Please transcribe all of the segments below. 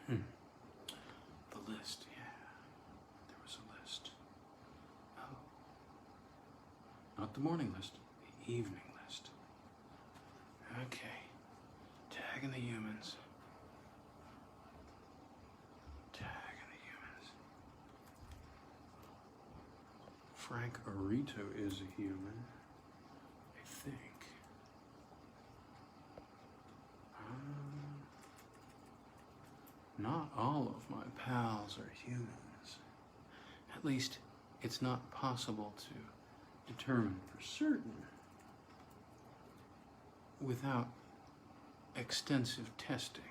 The list, yeah. There was a list. Oh. Not the morning list, the evening list. Okay. Tagging the humans. Tagging the humans. Frank Arito is a human, I think. Not all of my pals are humans. At least, it's not possible to determine for certain without extensive testing.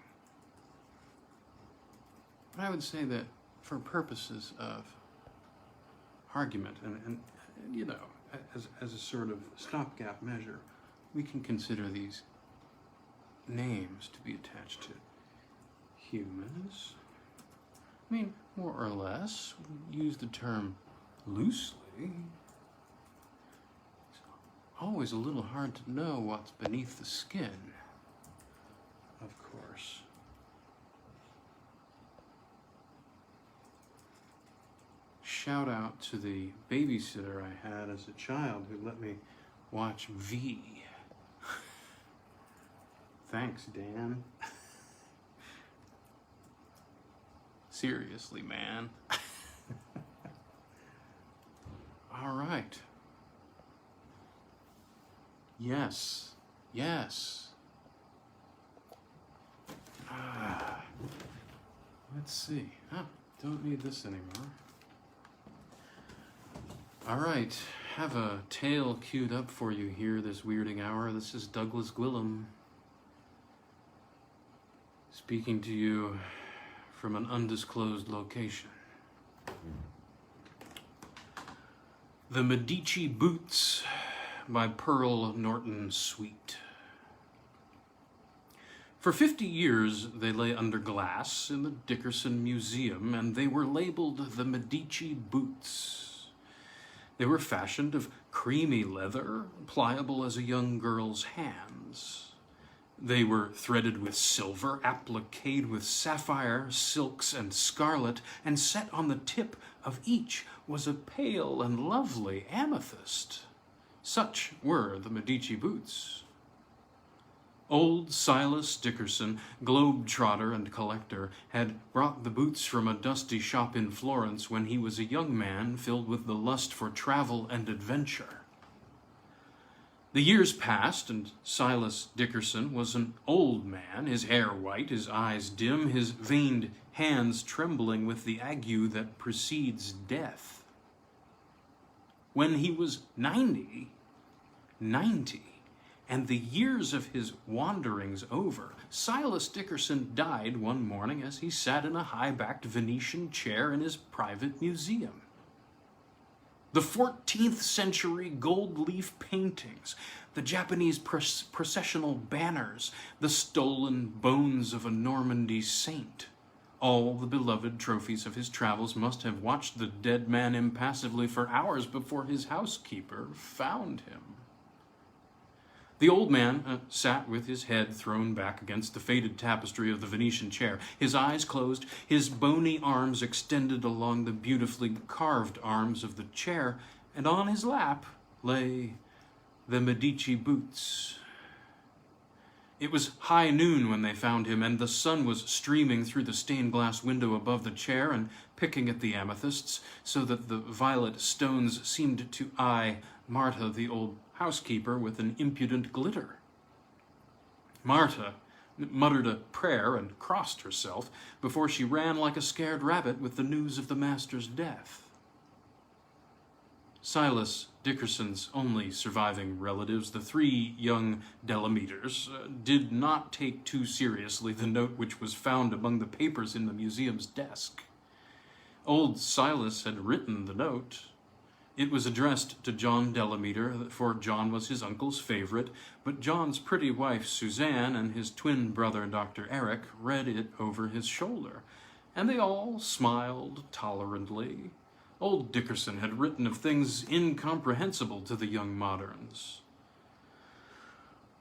But I would say that for purposes of argument and you know, as a sort of stopgap measure, we can consider these names to be attached to humans. I mean, more or less, we use the term loosely. It's always a little hard to know what's beneath the skin, of course. Shout out to the babysitter I had as a child who let me watch V. Thanks, Dan. Seriously, man. All right. Yes. Yes. Let's see. Oh, don't need this anymore. All right. Have a tale queued up for you here this weirding hour. This is Douglas Gwilym, speaking to you from an undisclosed location. The Medici Boots by Pearl Norton Swet. For 50 years, they lay under glass in the Dickerson Museum, and they were labeled the Medici Boots. They were fashioned of creamy leather, pliable as a young girl's hands. They were threaded with silver, appliqued with sapphire, silks, and scarlet, and set on the tip of each was a pale and lovely amethyst. Such were the Medici Boots. Old Silas Dickerson, globe-trotter and collector, had brought the boots from a dusty shop in Florence when he was a young man filled with the lust for travel and adventure. The years passed, and Silas Dickerson was an old man, his hair white, his eyes dim, his veined hands trembling with the ague that precedes death. When he was 90, and the years of his wanderings over, Silas Dickerson died one morning as he sat in a high-backed Venetian chair in his private museum. The 14th century gold leaf paintings, the Japanese processional banners, the stolen bones of a Normandy saint. All the beloved trophies of his travels must have watched the dead man impassively for hours before his housekeeper found him. The old man sat with his head thrown back against the faded tapestry of the Venetian chair, his eyes closed, his bony arms extended along the beautifully carved arms of the chair, and on his lap lay the Medici Boots. It was high noon when they found him, and the sun was streaming through the stained glass window above the chair and picking at the amethysts, so that the violet stones seemed to eye Martha, the old housekeeper, with an impudent glitter. Martha muttered a prayer and crossed herself before she ran like a scared rabbit with the news of the master's death. Silas Dickerson's only surviving relatives, the three young Delameters, did not take too seriously the note which was found among the papers in the museum's desk. Old Silas had written the note. It was addressed to John Delameter, for John was his uncle's favorite, but John's pretty wife Suzanne and his twin brother Dr. Eric read it over his shoulder, and they all smiled tolerantly. Old Dickerson had written of things incomprehensible to the young moderns.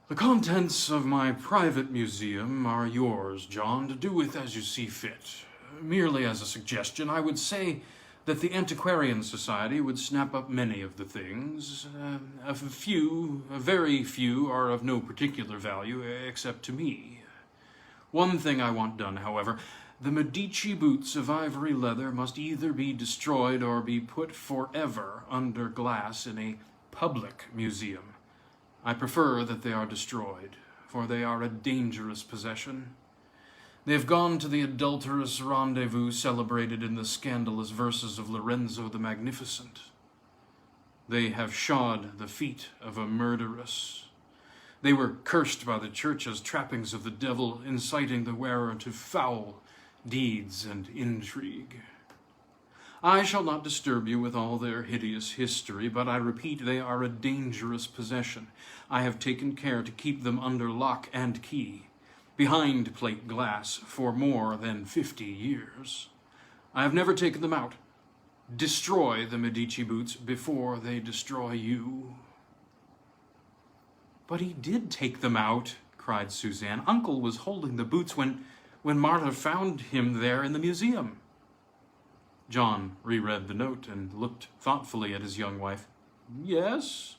The contents of my private museum are yours, John, to do with as you see fit. Merely as a suggestion, I would say that the Antiquarian Society would snap up many of the things. A very few, are of no particular value, except to me. One thing I want done, however: the Medici boots of ivory leather must either be destroyed or be put forever under glass in a public museum. I prefer that they are destroyed, for they are a dangerous possession. They have gone to the adulterous rendezvous celebrated in the scandalous verses of Lorenzo the Magnificent. They have shod the feet of a murderess. They were cursed by the church as trappings of the devil, inciting the wearer to foul deeds and intrigue. I shall not disturb you with all their hideous history, but I repeat, they are a dangerous possession. I have taken care to keep them under lock and key, behind plate glass, for more than 50 years. I have never taken them out. Destroy the Medici boots before they destroy you. But he did take them out, cried Suzanne. Uncle was holding the boots when Martha found him there in the museum. John reread the note and looked thoughtfully at his young wife. Yes,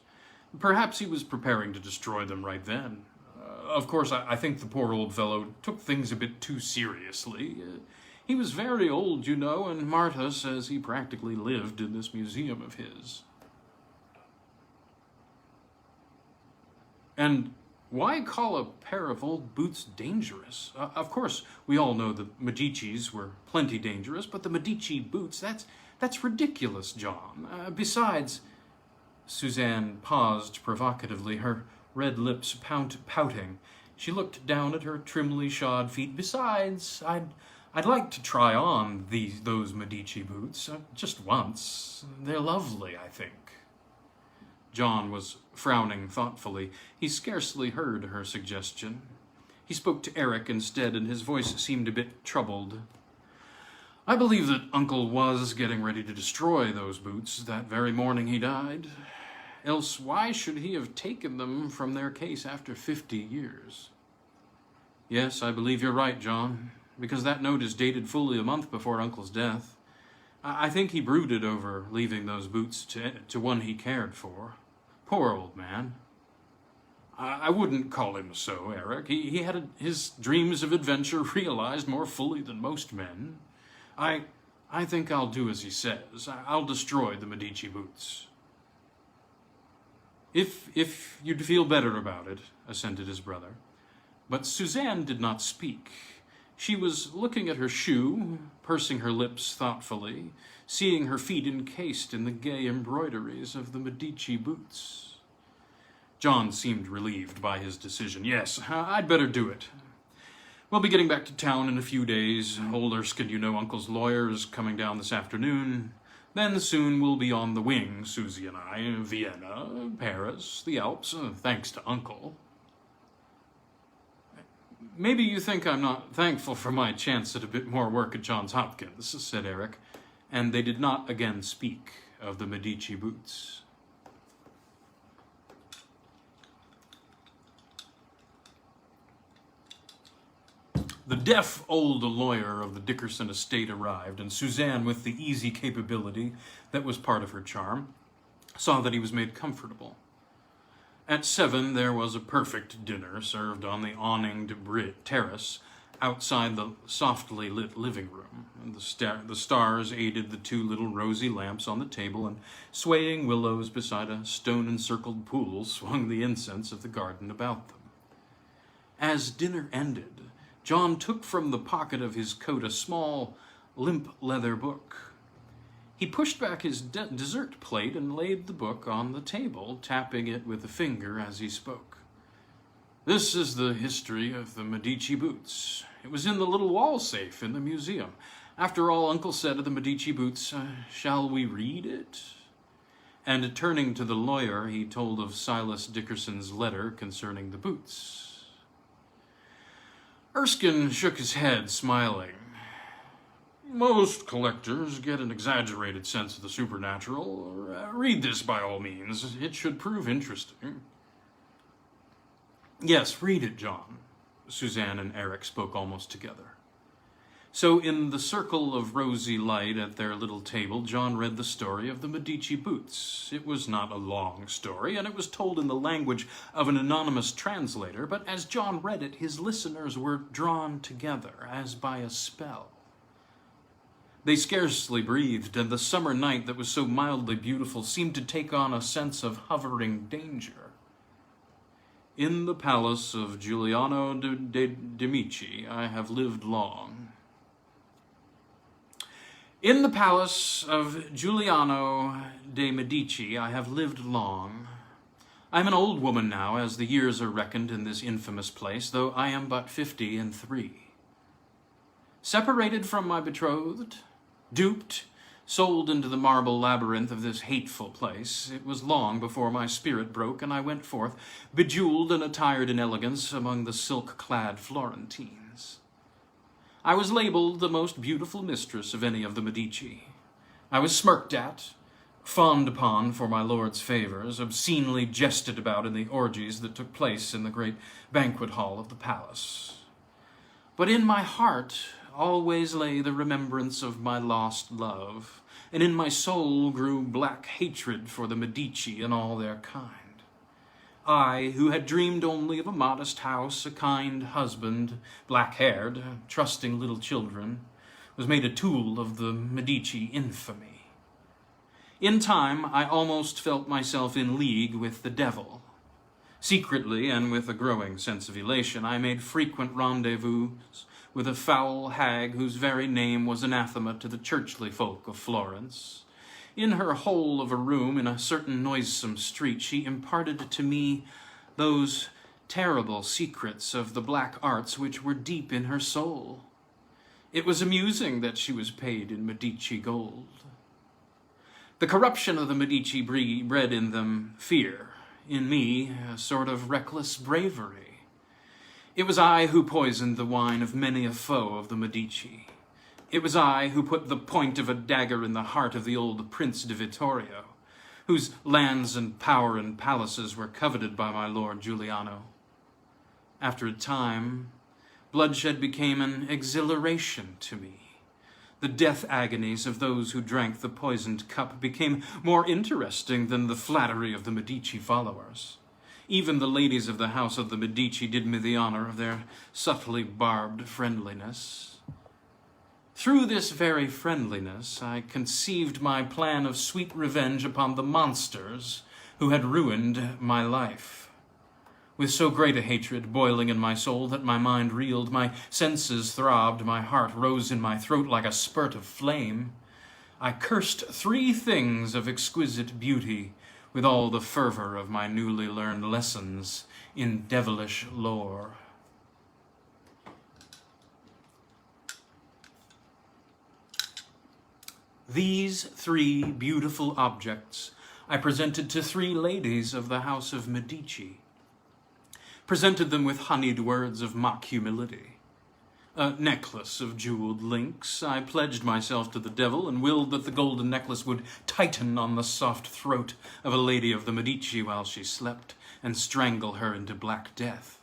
perhaps he was preparing to destroy them right then. Of course, I think the poor old fellow took things a bit too seriously. He was very old, you know, and Martha says he practically lived in this museum of his. And why call a pair of old boots dangerous? Of course, we all know the Medicis were plenty dangerous, but the Medici boots, that's ridiculous, John. Besides, Suzanne paused provocatively, her red lips pouting. She looked down at her trimly shod feet. Besides, I'd like to try on those Medici boots, just once. They're lovely, I think. John was frowning thoughtfully. He scarcely heard her suggestion. He spoke to Eric instead, and his voice seemed a bit troubled. I believe that Uncle was getting ready to destroy those boots that very morning he died. Else why should he have taken them from their case after 50 years? Yes, I believe you're right, John, because that note is dated fully a month before Uncle's death. I think he brooded over leaving those boots to one he cared for. Poor old man. I wouldn't call him so, Eric. He had his dreams of adventure realized more fully than most men. I think I'll do as he says. I'll destroy the Medici boots. If you'd feel better about it, assented his brother. But Suzanne did not speak. She was looking at her shoe, pursing her lips thoughtfully, seeing her feet encased in the gay embroideries of the Medici boots. John seemed relieved by his decision. Yes, I'd better do it. We'll be getting back to town in a few days. Old Erskine, you know, Uncle's lawyer, is coming down this afternoon. Then soon we'll be on the wing, Susie and I. Vienna, Paris, the Alps, thanks to Uncle. Maybe you think I'm not thankful for my chance at a bit more work at Johns Hopkins, said Eric, and they did not again speak of the Medici boots. The deaf old lawyer of the Dickerson estate arrived, and Suzanne, with the easy capability that was part of her charm, saw that he was made comfortable. At 7, there was a perfect dinner served on the awninged terrace outside the softly lit living room. And the stars aided the two little rosy lamps on the table, and swaying willows beside a stone-encircled pool swung the incense of the garden about them. As dinner ended, John took from the pocket of his coat a small, limp leather book. He pushed back his dessert plate and laid the book on the table, tapping it with a finger as he spoke. This is the history of the Medici boots. It was in the little wall safe in the museum. After all, Uncle said of the Medici boots, shall we read it? And turning to the lawyer, he told of Silas Dickerson's letter concerning the boots. Erskine shook his head, smiling. Most collectors get an exaggerated sense of the supernatural. Read this by all means. It should prove interesting. Yes, read it, John. Suzanne and Eric spoke almost together. So in the circle of rosy light at their little table, John read the story of the Medici Boots. It was not a long story, and it was told in the language of an anonymous translator, but as John read it, his listeners were drawn together as by a spell. They scarcely breathed, and the summer night that was so mildly beautiful seemed to take on a sense of hovering danger. In the palace of Giuliano de Medici, I have lived long. In the palace of Giuliano de Medici, I have lived long. I am an old woman now, as the years are reckoned in this infamous place, though I am but 53. Separated from my betrothed, duped, sold into the marble labyrinth of this hateful place, it was long before my spirit broke, and I went forth, bejeweled and attired in elegance, among the silk-clad Florentines. I was labeled the most beautiful mistress of any of the Medici. I was smirked at, fawned upon for my lord's favors, obscenely jested about in the orgies that took place in the great banquet hall of the palace. But in my heart always lay the remembrance of my lost love, and in my soul grew black hatred for the Medici and all their kind. I, who had dreamed only of a modest house, a kind husband, black-haired, trusting little children, was made a tool of the Medici infamy. In time, I almost felt myself in league with the devil. Secretly, and with a growing sense of elation, I made frequent rendezvous with a foul hag whose very name was anathema to the churchly folk of Florence. In her hole of a room in a certain noisome street, she imparted to me those terrible secrets of the black arts which were deep in her soul. It was amusing that she was paid in Medici gold. The corruption of the Medici bred in them fear, in me a sort of reckless bravery. It was I who poisoned the wine of many a foe of the Medici. It was I who put the point of a dagger in the heart of the old Prince de Vittorio, whose lands and power and palaces were coveted by my lord Giuliano. After a time, bloodshed became an exhilaration to me. The death agonies of those who drank the poisoned cup became more interesting than the flattery of the Medici followers. Even the ladies of the house of the Medici did me the honor of their subtly barbed friendliness. Through this very friendliness, I conceived my plan of sweet revenge upon the monsters who had ruined my life. With so great a hatred boiling in my soul that my mind reeled, my senses throbbed, my heart rose in my throat like a spurt of flame, I cursed 3 things of exquisite beauty with all the fervor of my newly learned lessons in devilish lore. These 3 beautiful objects I presented to 3 ladies of the house of Medici, presented them with honeyed words of mock humility. A necklace of jeweled links. I pledged myself to the devil and willed that the golden necklace would tighten on the soft throat of a lady of the Medici while she slept and strangle her into black death.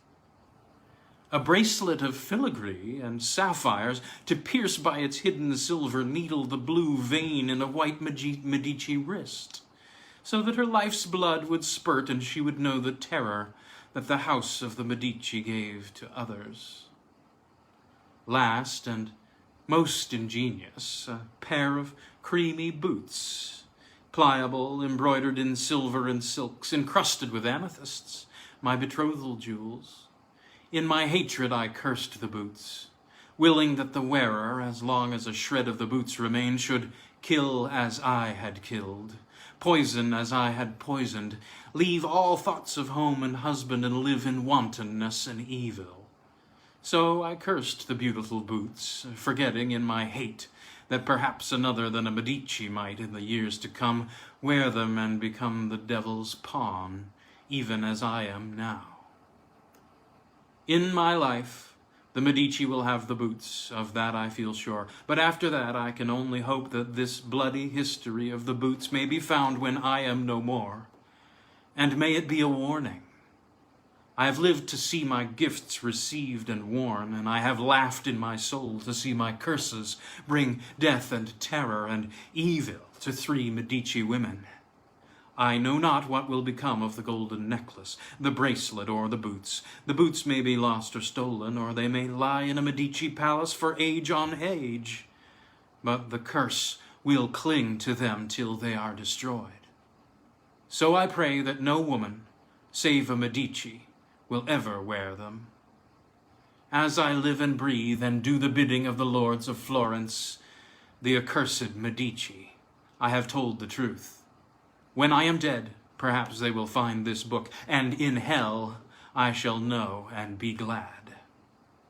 A bracelet of filigree and sapphires to pierce by its hidden silver needle the blue vein in a white Medici wrist, so that her life's blood would spurt and she would know the terror that the house of the Medici gave to others. Last and most ingenious, a pair of creamy boots, pliable, embroidered in silver and silks, encrusted with amethysts, my betrothal jewels. In my hatred I cursed the boots, willing that the wearer, as long as a shred of the boots remained, should kill as I had killed, poison as I had poisoned, leave all thoughts of home and husband, and live in wantonness and evil. So I cursed the beautiful boots, forgetting in my hate that perhaps another than a Medici might, in the years to come, wear them and become the devil's pawn, even as I am now. In my life, the Medici will have the boots, of that I feel sure. But after that, I can only hope that this bloody history of the boots may be found when I am no more. And may it be a warning I have lived to see my gifts received and worn, and I have laughed in my soul to see my curses bring death and terror and evil to 3 Medici women. I know not what will become of the golden necklace, the bracelet, or the boots. The boots may be lost or stolen, or they may lie in a Medici palace for age on age. But the curse will cling to them till they are destroyed. So I pray that no woman, save a Medici, will ever wear them. As I live and breathe and do the bidding of the lords of Florence, the accursed Medici, I have told the truth. When I am dead, perhaps they will find this book, and in hell I shall know and be glad.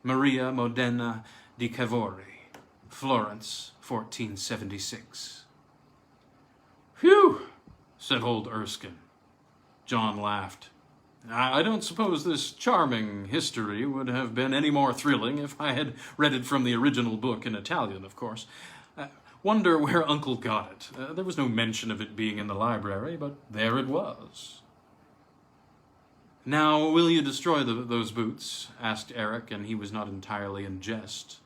Maria Modena di Cavour, Florence, 1476. Phew, said old Erskine. John laughed. I don't suppose this charming history would have been any more thrilling if I had read it from the original book in Italian, of course. Wonder where Uncle got it. There was no mention of it being in the library, but there it was. Now, will you destroy those boots? Asked Eric, and he was not entirely in jest.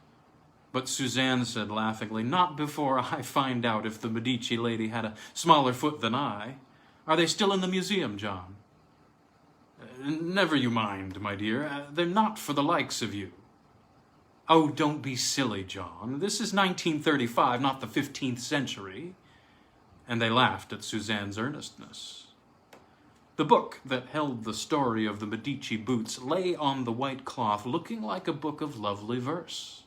But Suzanne said laughingly, not before I find out if the Medici lady had a smaller foot than I. Are they still in the museum, John? Never you mind, my dear. They're not for the likes of you. Oh, don't be silly, John. This is 1935, not the 15th century. And they laughed at Suzanne's earnestness. The book that held the story of the Medici Boots lay on the white cloth, looking like a book of lovely verse.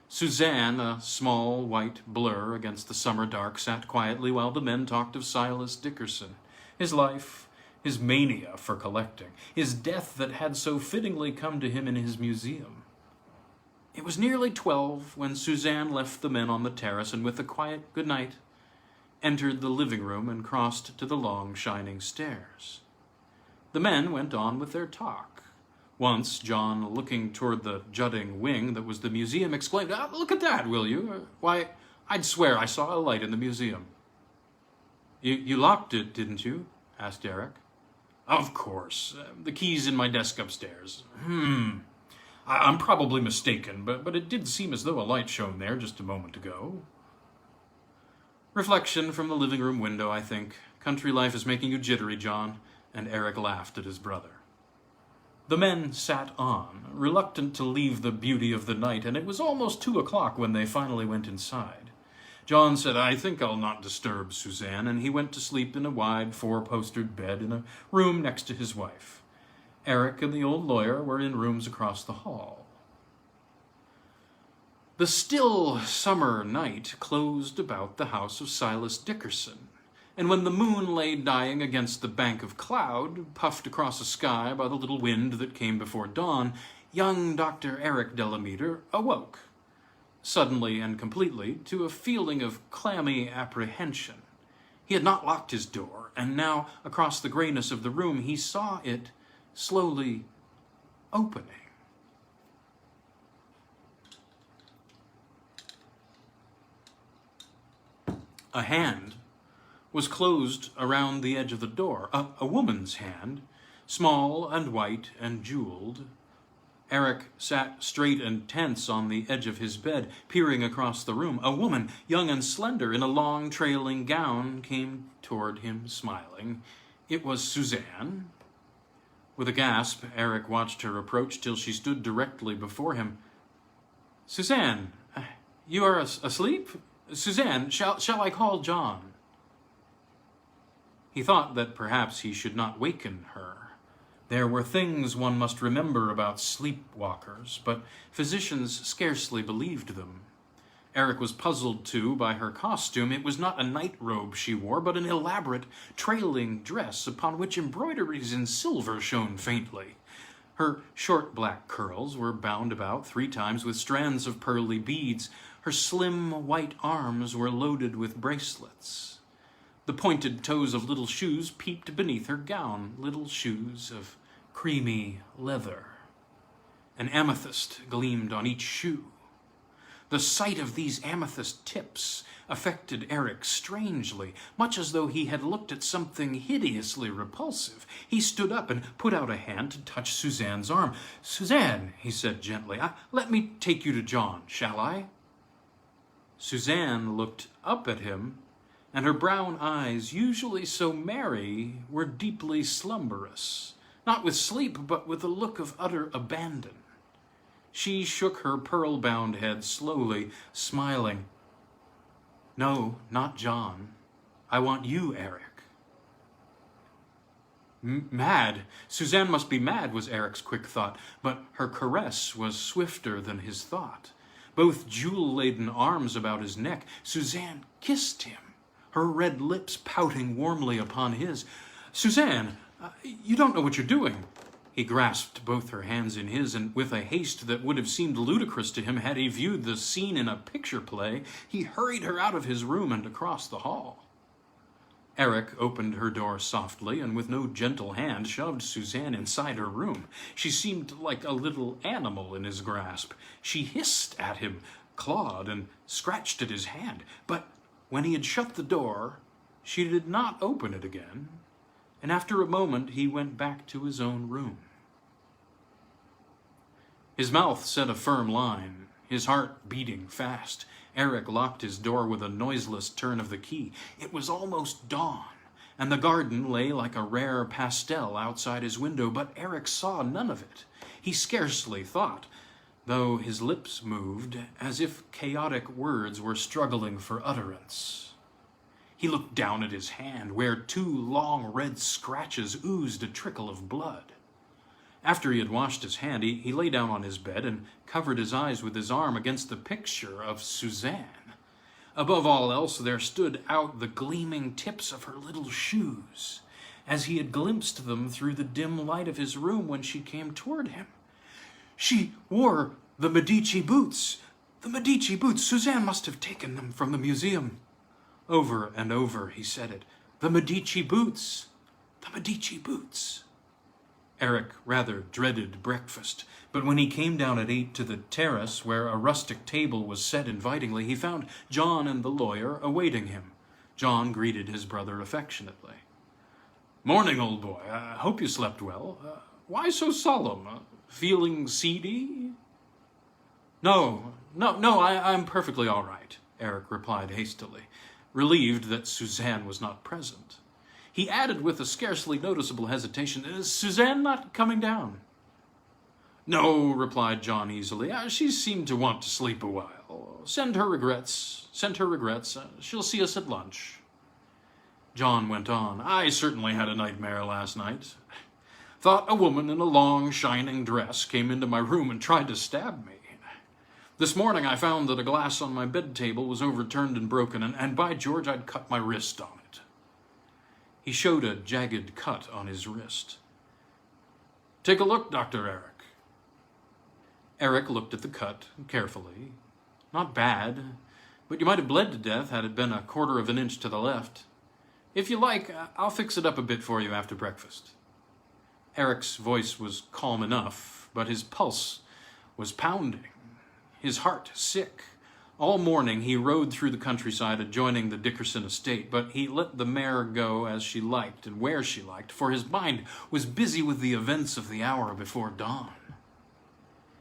Suzanne, a small white blur against the summer dark, sat quietly while the men talked of Silas Dickerson, his life, his mania for collecting, his death that had so fittingly come to him in his museum. It was nearly 12 when Suzanne left the men on the terrace and with a quiet good night entered the living room and crossed to the long shining stairs. The men went on with their talk. Once, John, looking toward the jutting wing that was the museum, exclaimed, look at that, will you? Why, I'd swear I saw a light in the museum. You locked it, didn't you? Asked Eric. Of course. The key's in my desk upstairs. I'm probably mistaken, but it did seem as though a light shone there just a moment ago. Reflection from the living room window, I think. Country life is making you jittery, John, and Eric laughed at his brother. The men sat on, reluctant to leave the beauty of the night, and it was almost 2 o'clock when they finally went inside. John said, I think I'll not disturb Suzanne, and he went to sleep in a wide 4-postered bed in a room next to his wife. Eric and the old lawyer were in rooms across the hall. The still summer night closed about the house of Silas Dickerson, and when the moon lay dying against the bank of cloud, puffed across the sky by the little wind that came before dawn, young Dr. Eric Delameter awoke, suddenly and completely, to a feeling of clammy apprehension. He had not locked his door, and now, across the grayness of the room, he saw it slowly opening. A hand was closed around the edge of the door, a woman's hand, small and white and jeweled. Eric sat straight and tense on the edge of his bed, peering across the room. A woman, young and slender, in a long trailing gown, came toward him, smiling. It was Suzanne. With a gasp, Eric watched her approach till she stood directly before him. Suzanne, you are asleep? Suzanne, shall I call John? He thought that perhaps he should not waken her. There were things one must remember about sleepwalkers, but physicians scarcely believed them. Eric was puzzled, too, by her costume. It was not a night robe she wore, but an elaborate, trailing dress upon which embroideries in silver shone faintly. Her short black curls were bound about 3 times with strands of pearly beads. Her slim white arms were loaded with bracelets. The pointed toes of little shoes peeped beneath her gown, little shoes of creamy leather. An amethyst gleamed on each shoe. The sight of these amethyst tips affected Eric strangely, much as though he had looked at something hideously repulsive. He stood up and put out a hand to touch Suzanne's arm. "Suzanne," he said gently, "let me take you to John, shall I?" Suzanne looked up at him, and her brown eyes, usually so merry, were deeply slumberous, not with sleep, but with a look of utter abandon. She shook her pearl-bound head slowly, smiling. "No, not John. I want you, Eric." Mad? Suzanne must be mad, was Eric's quick thought, but her caress was swifter than his thought. Both jewel-laden arms about his neck, Suzanne kissed him, her red lips pouting warmly upon his. "Suzanne, you don't know what you're doing." He grasped both her hands in his, and with a haste that would have seemed ludicrous to him had he viewed the scene in a picture play, he hurried her out of his room and across the hall. Eric opened her door softly, and with no gentle hand shoved Suzanne inside her room. She seemed like a little animal in his grasp. She hissed at him, clawed, and scratched at his hand. But when he had shut the door, she did not open it again, and after a moment he went back to his own room. His mouth set a firm line, his heart beating fast. Eric locked his door with a noiseless turn of the key. It was almost dawn, and the garden lay like a rare pastel outside his window, but Eric saw none of it. He scarcely thought, though his lips moved as if chaotic words were struggling for utterance. He looked down at his hand, where 2 long red scratches oozed a trickle of blood. After he had washed his hand, he lay down on his bed and covered his eyes with his arm against the picture of Suzanne. Above all else, there stood out the gleaming tips of her little shoes, as he had glimpsed them through the dim light of his room when she came toward him. She wore the Medici boots. The Medici boots. Suzanne must have taken them from the museum. Over and over he said it. The Medici boots. The Medici boots. Eric rather dreaded breakfast, but when he came down at 8 to the terrace, where a rustic table was set invitingly, he found John and the lawyer awaiting him. John greeted his brother affectionately. "Morning, old boy. I hope you slept well. Why so solemn? Feeling seedy?" No, I'm perfectly all right," Eric replied hastily, relieved that Suzanne was not present. He added with a scarcely noticeable hesitation, "Is Suzanne not coming down?" "No," replied John easily. "She seemed to want to sleep a while. Send her regrets. She'll see us at lunch." John went on. "I certainly had a nightmare last night. Thought a woman in a long, shining dress came into my room and tried to stab me. This morning I found that a glass on my bed table was overturned and broken, and by George, I'd cut my wrist on it." He showed a jagged cut on his wrist. "Take a look, Dr. Eric." Eric looked at the cut carefully. "Not bad, but you might have bled to death had it been a 1/4 of an inch to the left. If you like, I'll fix it up a bit for you after breakfast." Eric's voice was calm enough, but his pulse was pounding, his heart sick. All morning he rode through the countryside adjoining the Dickerson estate, but he let the mare go as she liked and where she liked, for his mind was busy with the events of the hour before dawn.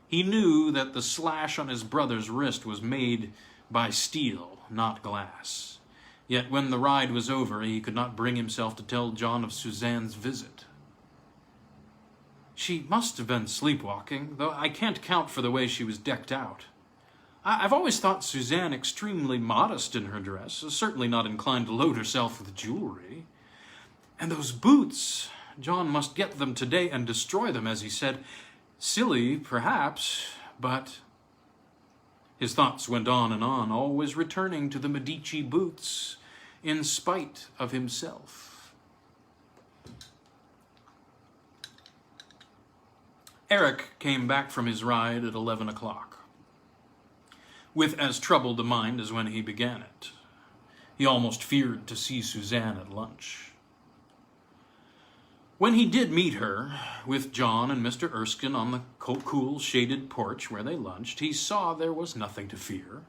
He knew that the slash on his brother's wrist was made by steel, not glass. Yet when the ride was over, he could not bring himself to tell John of Suzanne's visit. She must have been sleepwalking, though I can't count for the way she was decked out. I've always thought Suzanne extremely modest in her dress, certainly not inclined to load herself with jewelry. And those boots, John must get them today and destroy them, as he said. Silly, perhaps, but... His thoughts went on and on, always returning to the Medici boots, in spite of himself. Eric came back from his ride at 11 o'clock. With as troubled a mind as when he began it. He almost feared to see Suzanne at lunch. When he did meet her, with John and Mr. Erskine on the cool, shaded porch where they lunched, he saw there was nothing to fear.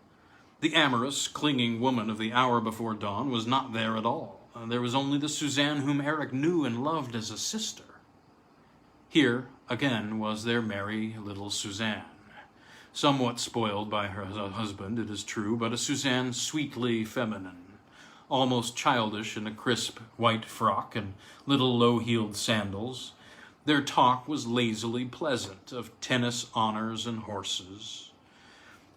The amorous, clinging woman of the hour before dawn was not there at all. There was only the Suzanne whom Eric knew and loved as a sister. Here, again, was their merry little Suzanne. Somewhat spoiled by her husband, it is true, but a Suzanne sweetly feminine. Almost childish in a crisp white frock and little low-heeled sandals. Their talk was lazily pleasant, of tennis honors and horses,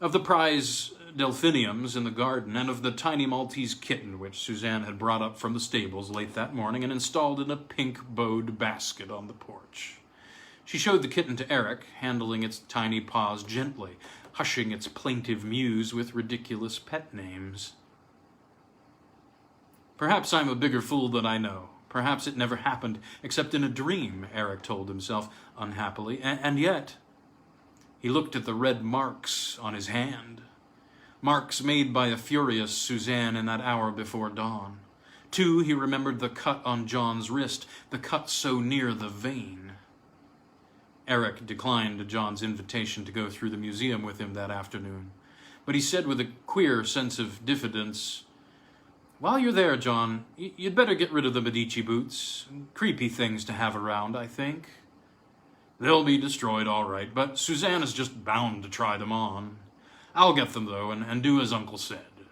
of the prize delphiniums in the garden, and of the tiny Maltese kitten which Suzanne had brought up from the stables late that morning and installed in a pink-bowed basket on the porch. She showed the kitten to Eric, handling its tiny paws gently, hushing its plaintive mews with ridiculous pet names. Perhaps I'm a bigger fool than I know. Perhaps it never happened except in a dream, Eric told himself unhappily. And yet, he looked at the red marks on his hand. Marks made by a furious Suzanne in that hour before dawn. Too, he remembered the cut on John's wrist, the cut so near the vein. Eric declined John's invitation to go through the museum with him that afternoon. But he said with a queer sense of diffidence, "While you're there, John, you'd better get rid of the Medici Boots. Creepy things to have around, I think." "They'll be destroyed, all right, but Suzanne is just bound to try them on. I'll get them, though, and do as Uncle said."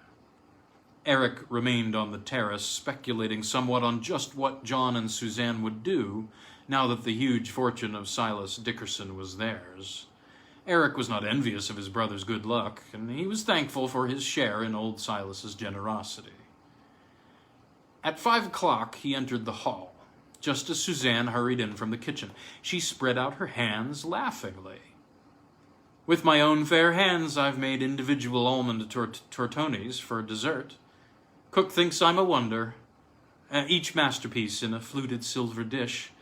Eric remained on the terrace, speculating somewhat on just what John and Suzanne would do now that the huge fortune of Silas Dickerson was theirs. Eric was not envious of his brother's good luck, and he was thankful for his share in old Silas's generosity. At 5 o'clock, he entered the hall, just as Suzanne hurried in from the kitchen. She spread out her hands laughingly. "With my own fair hands, I've made individual almond tortonis for dessert. Cook thinks I'm a wonder. Each masterpiece in a fluted silver dish.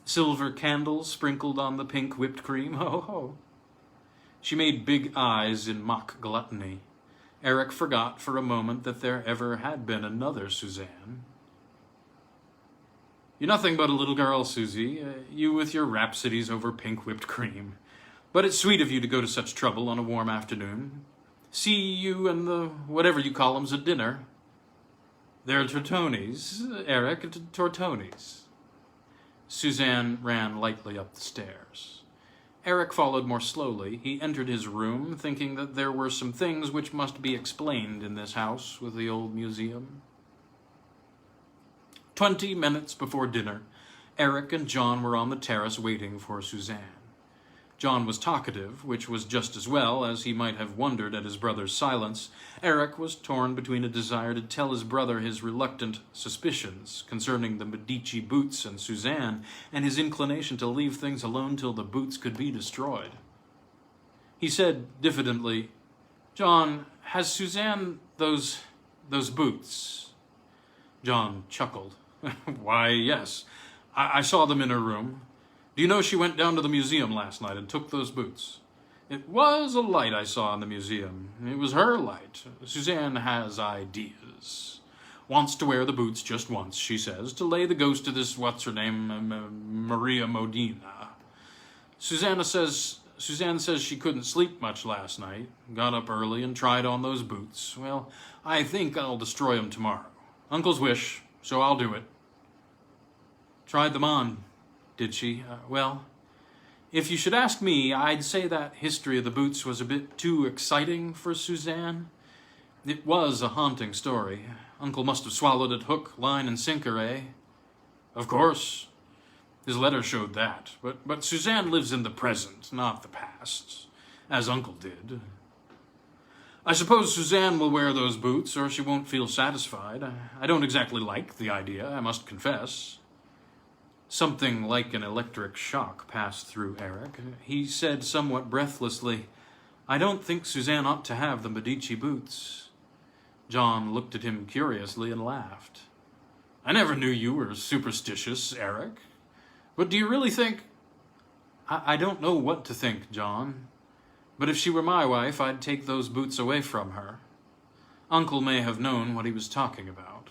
Silver candles sprinkled on the pink whipped cream. Ho, ho." She made big eyes in mock gluttony. Eric forgot for a moment that there ever had been another Suzanne. "You're nothing but a little girl, Susie, you with your rhapsodies over pink whipped cream. But it's sweet of you to go to such trouble on a warm afternoon. See you and the whatever you call 'em's at dinner." "They're tortonis, Eric, tortonis." Suzanne ran lightly up the stairs. Eric followed more slowly. He entered his room, thinking that there were some things which must be explained in this house with the old museum. 20 minutes before dinner, Eric and John were on the terrace waiting for Suzanne. John was talkative, which was just as well, as he might have wondered at his brother's silence. Eric was torn between a desire to tell his brother his reluctant suspicions concerning the Medici Boots and Suzanne, and his inclination to leave things alone till the boots could be destroyed. He said diffidently, "John, has Suzanne those boots?" John chuckled. "Why, yes. I saw them in her room. Do you know she went down to the museum last night and took those boots? It was a light I saw in the museum. It was her light. Suzanne has ideas. Wants to wear the boots just once, she says, to lay the ghost of this, what's-her-name, Maria Modena. Suzanne says she couldn't sleep much last night, got up early and tried on those boots. Well, I think I'll destroy them tomorrow. Uncle's wish, so I'll do it." "Tried them on, did she? Well, if you should ask me, I'd say that history of the boots was a bit too exciting for Suzanne. It was a haunting story. Uncle must have swallowed it hook, line, and sinker, eh?" "Of course. His letter showed that. But Suzanne lives in the present, not the past, as Uncle did. I suppose Suzanne will wear those boots, or she won't feel satisfied. I don't exactly like the idea, I must confess." Something like an electric shock passed through Eric. He said somewhat breathlessly, "I don't think Suzanne ought to have the Medici Boots." John looked at him curiously and laughed. "I never knew you were superstitious, Eric. But do you really think—" I don't know what to think, John. But if she were my wife, I'd take those boots away from her. Uncle may have known what he was talking about."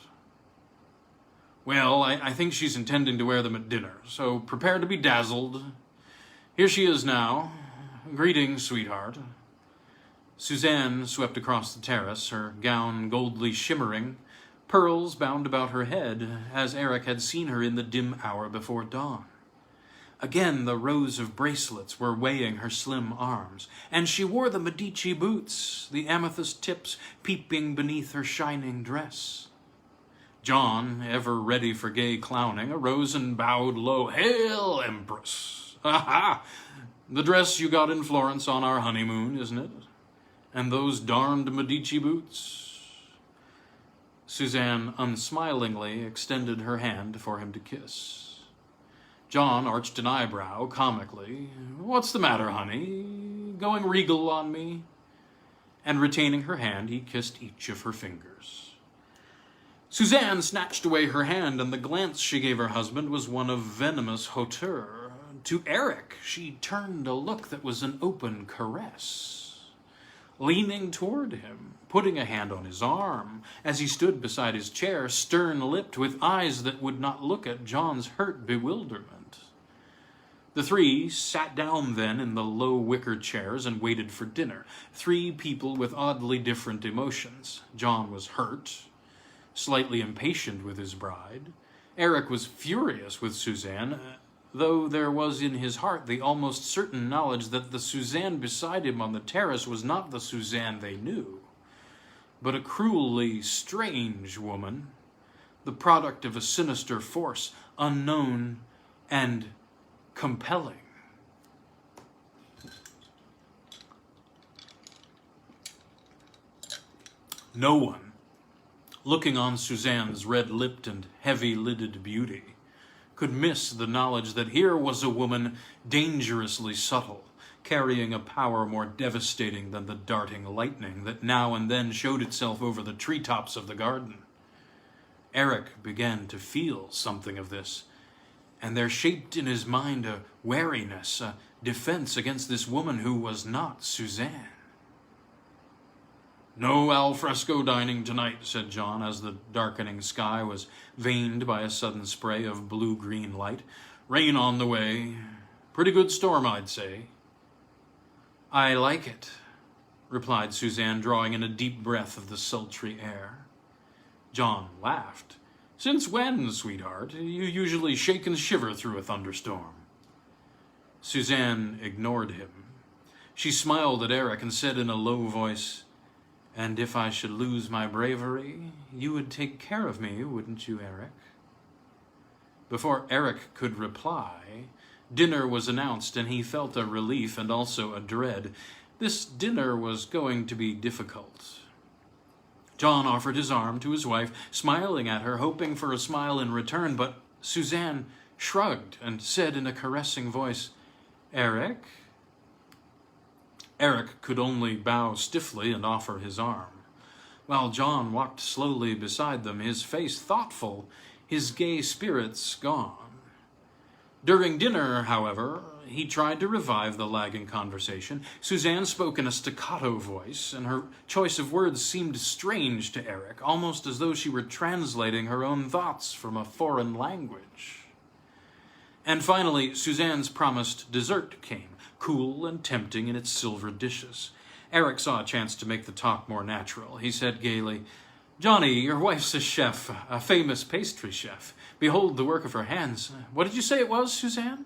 Well, I think she's intending to wear them at dinner, so prepare to be dazzled. Here she is now. Greetings, sweetheart. Suzanne swept across the terrace, her gown goldly shimmering, pearls bound about her head, as Eric had seen her in the dim hour before dawn. Again, the rows of bracelets were weighing her slim arms, and she wore the Medici boots, the amethyst tips peeping beneath her shining dress. John, ever ready for gay clowning, arose and bowed low. Hail, Empress! Ha! The dress you got in Florence on our honeymoon, isn't it? And those darned Medici boots? Suzanne unsmilingly extended her hand for him to kiss. John arched an eyebrow comically. What's the matter, honey? Going regal on me? And retaining her hand, he kissed each of her fingers. Suzanne snatched away her hand, and the glance she gave her husband was one of venomous hauteur. To Eric, she turned a look that was an open caress. Leaning toward him, putting a hand on his arm, as he stood beside his chair, stern-lipped, with eyes that would not look at John's hurt bewilderment. The three sat down then in the low wicker chairs and waited for dinner. Three people with oddly different emotions. John was hurt, slightly impatient with his bride. Eric was furious with Suzanne, though there was in his heart the almost certain knowledge that the Suzanne beside him on the terrace was not the Suzanne they knew, but a cruelly strange woman, the product of a sinister force, unknown and compelling. No one, looking on Suzanne's red-lipped and heavy-lidded beauty, could miss the knowledge that here was a woman dangerously subtle, carrying a power more devastating than the darting lightning that now and then showed itself over the treetops of the garden. Eric began to feel something of this, and there shaped in his mind a wariness, a defense against this woman who was not Suzanne. No al fresco dining tonight, said John, as the darkening sky was veined by a sudden spray of blue-green light. Rain on the way. Pretty good storm, I'd say. I like it, replied Suzanne, drawing in a deep breath of the sultry air. John laughed. Since when, sweetheart? You usually shake and shiver through a thunderstorm. Suzanne ignored him. She smiled at Eric and said in a low voice, And if I should lose my bravery, you would take care of me, wouldn't you, Eric? Before Eric could reply, dinner was announced, and he felt a relief and also a dread. This dinner was going to be difficult. John offered his arm to his wife, smiling at her, hoping for a smile in return, but Suzanne shrugged and said in a caressing voice, Eric? Eric could only bow stiffly and offer his arm. While John walked slowly beside them, his face thoughtful, his gay spirits gone. During dinner, however, he tried to revive the lagging conversation. Suzanne spoke in a staccato voice, and her choice of words seemed strange to Eric, almost as though she were translating her own thoughts from a foreign language. And finally, Suzanne's promised dessert came, cool and tempting in its silver dishes. Eric saw a chance to make the talk more natural. He said gaily, Johnny, your wife's a chef, a famous pastry chef. Behold the work of her hands. What did you say it was, Suzanne?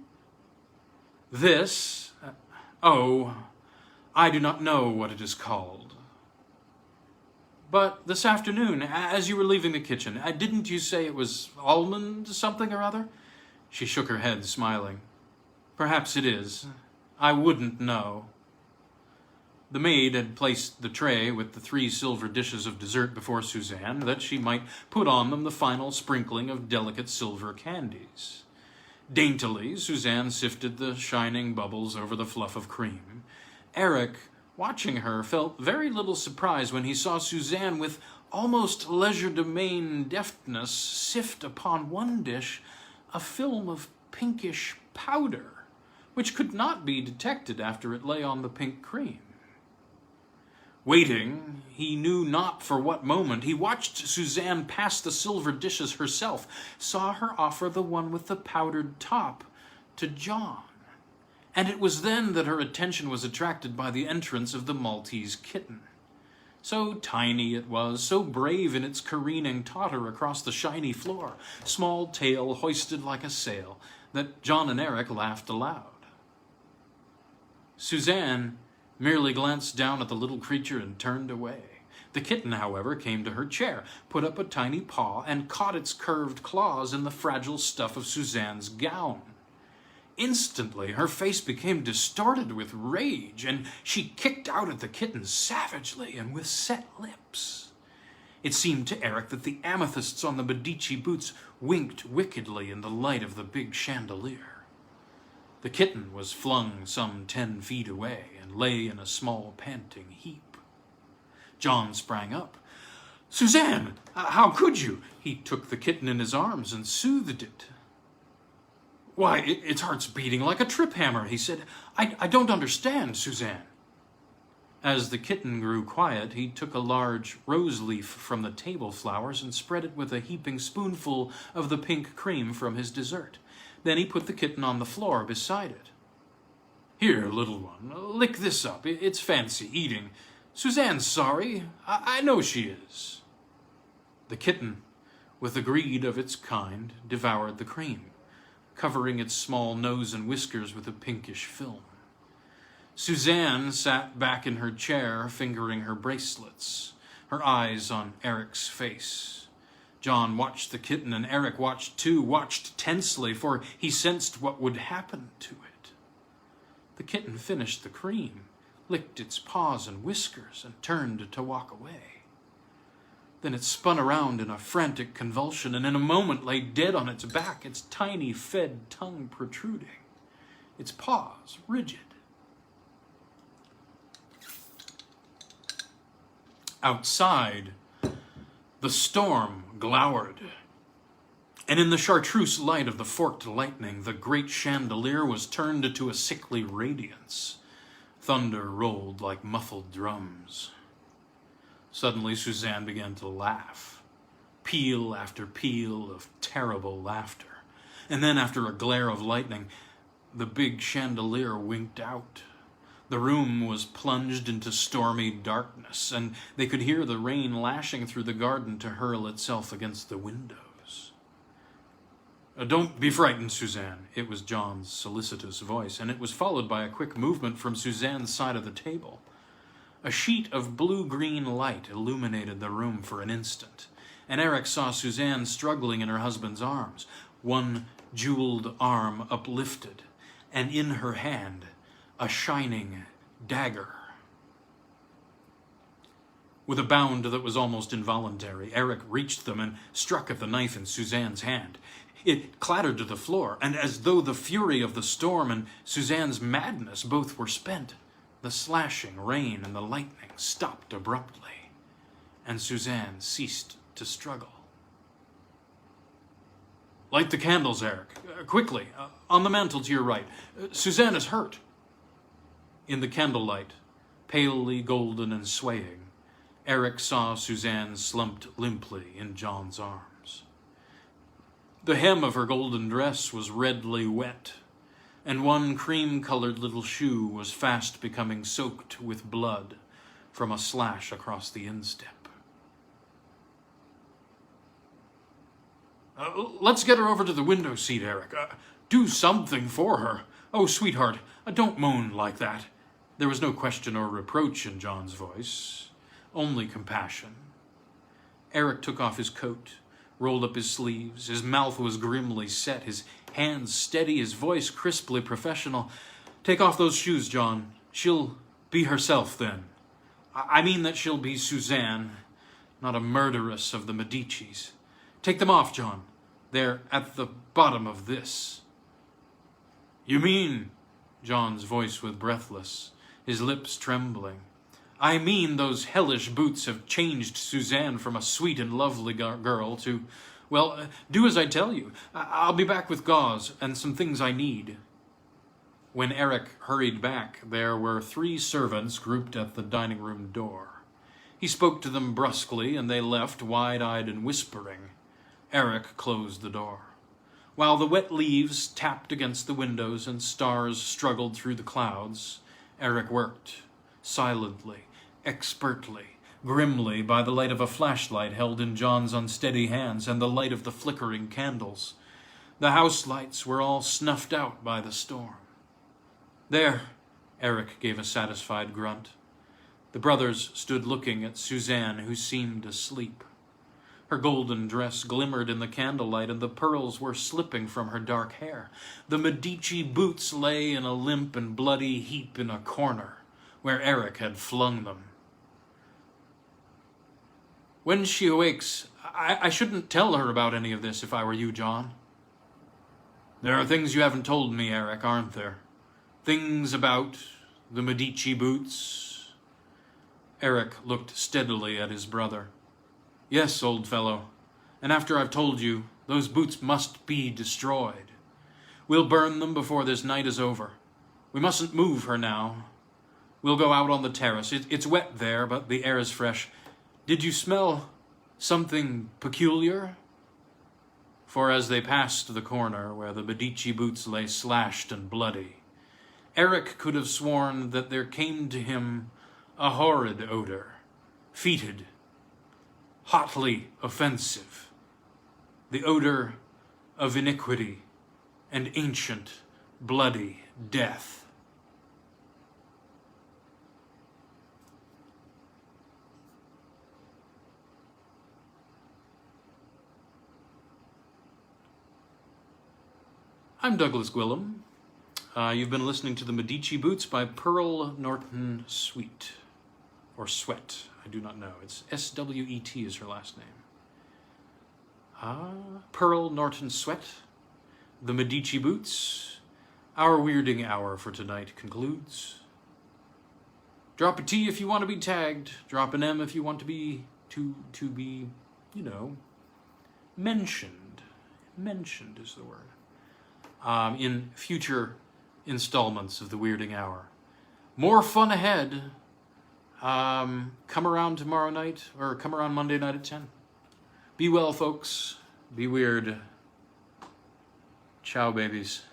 This? I do not know what it is called. But this afternoon, as you were leaving the kitchen, didn't you say it was almond something or other? She shook her head, smiling. Perhaps it is. I wouldn't know. The maid had placed the tray with the 3 silver dishes of dessert before Suzanne, that she might put on them the final sprinkling of delicate silver candies. Daintily, Suzanne sifted the shining bubbles over the fluff of cream. Eric, watching her, felt very little surprise when he saw Suzanne with almost legerdemain deftness sift upon one dish a film of pinkish powder, which could not be detected after it lay on the pink cream. Waiting, he knew not for what moment, he watched Suzanne pass the silver dishes herself, saw her offer the one with the powdered top to John. And it was then that her attention was attracted by the entrance of the Maltese kitten. So tiny it was, so brave in its careening totter across the shiny floor, small tail hoisted like a sail, that John and Eric laughed aloud. Suzanne merely glanced down at the little creature and turned away. The kitten, however, came to her chair, put up a tiny paw, and caught its curved claws in the fragile stuff of Suzanne's gown. Instantly, her face became distorted with rage, and she kicked out at the kitten savagely and with set lips. It seemed to Eric that the amethysts on the Medici Boots winked wickedly in the light of the big chandelier. The kitten was flung some 10 feet away and lay in a small panting heap. John sprang up. "Suzanne, how could you?" He took the kitten in his arms and soothed it. "Why, its heart's beating like a trip hammer," he said. I don't understand, Suzanne." As the kitten grew quiet, he took a large rose leaf from the table flowers and spread it with a heaping spoonful of the pink cream from his dessert. Then he put the kitten on the floor beside it. "Here, little one, lick this up. It's fancy eating. Suzanne's sorry. I know she is." The kitten, with the greed of its kind, devoured the cream, covering its small nose and whiskers with a pinkish film. Suzanne sat back in her chair, fingering her bracelets, her eyes on Eric's face. John watched the kitten, and Eric watched too, watched tensely, for he sensed what would happen to it. The kitten finished the cream, licked its paws and whiskers, and turned to walk away. Then it spun around in a frantic convulsion, and in a moment lay dead on its back, its tiny fed tongue protruding, its paws rigid. Outside, the storm glowered, and in the chartreuse light of the forked lightning, the great chandelier was turned to a sickly radiance. Thunder rolled like muffled drums. Suddenly, Suzanne began to laugh, peal after peal of terrible laughter. And then, after a glare of lightning, the big chandelier winked out. The room was plunged into stormy darkness, and they could hear the rain lashing through the garden to hurl itself against the windows. "Don't be frightened, Suzanne." It was John's solicitous voice, and it was followed by a quick movement from Suzanne's side of the table. A sheet of blue-green light illuminated the room for an instant, and Eric saw Suzanne struggling in her husband's arms, one jeweled arm uplifted, and in her hand a shining dagger. With a bound that was almost involuntary, Eric reached them and struck at the knife in Suzanne's hand. It clattered to the floor, and as though the fury of the storm and Suzanne's madness both were spent, the slashing rain and the lightning stopped abruptly, and Suzanne ceased to struggle. "Light the candles, Eric. Quickly, on the mantel to your right. Suzanne is hurt." In the candlelight, palely golden and swaying, Eric saw Suzanne slumped limply in John's arms. The hem of her golden dress was redly wet, and one cream-colored little shoe was fast becoming soaked with blood from a slash across the instep. "Let's get her over to the window seat, Eric. Do something for her. Oh, sweetheart, don't moan like that." There was no question or reproach in John's voice, only compassion. Eric took off his coat, rolled up his sleeves. His mouth was grimly set, his hands steady, his voice crisply professional. "Take off those shoes, John. She'll be herself then. I mean that she'll be Suzanne, not a murderess of the Medicis. Take them off, John. They're at the bottom of this." "You mean," John's voice was breathless, his lips trembling, "I mean those hellish boots have changed Suzanne from a sweet and lovely girl to, well, do as I tell you. I'll be back with gauze and some things I need." When Eric hurried back, there were 3 servants grouped at the dining room door. He spoke to them brusquely, and they left, wide-eyed and whispering. Eric closed the door. While the wet leaves tapped against the windows and stars struggled through the clouds, Eric worked, silently, expertly, grimly, by the light of a flashlight held in John's unsteady hands and the light of the flickering candles. The house lights were all snuffed out by the storm. "There," Eric gave a satisfied grunt. The brothers stood looking at Suzanne, who seemed asleep. Her golden dress glimmered in the candlelight, and the pearls were slipping from her dark hair. The Medici boots lay in a limp and bloody heap in a corner, where Eric had flung them. "When she awakes, I shouldn't tell her about any of this if I were you, John." "There are things you haven't told me, Eric, aren't there? Things about the Medici boots?" Eric looked steadily at his brother. "Yes, old fellow, and after I've told you, those boots must be destroyed. We'll burn them before this night is over. We mustn't move her now. We'll go out on the terrace. It's wet there, but the air is fresh. Did you smell something peculiar?" For as they passed the corner where the Medici boots lay slashed and bloody, Eric could have sworn that there came to him a horrid odor, fetid, hotly offensive, the odor of iniquity and ancient, bloody death. I'm Douglas Gwilym. You've been listening to The Medici Boots by Pearl Norton Swet, or Swet, I do not know. It's S-W-E-T is her last name. Pearl Norton Swet, The Medici Boots. Our weirding hour for tonight concludes. Drop a T if you want to be tagged. Drop an M if you want to be, mentioned. Mentioned is the word. In future installments of the Weirding Hour. More fun ahead. Come around tomorrow night, or come around Monday night at 10. Be well, folks. Be weird. Ciao, babies.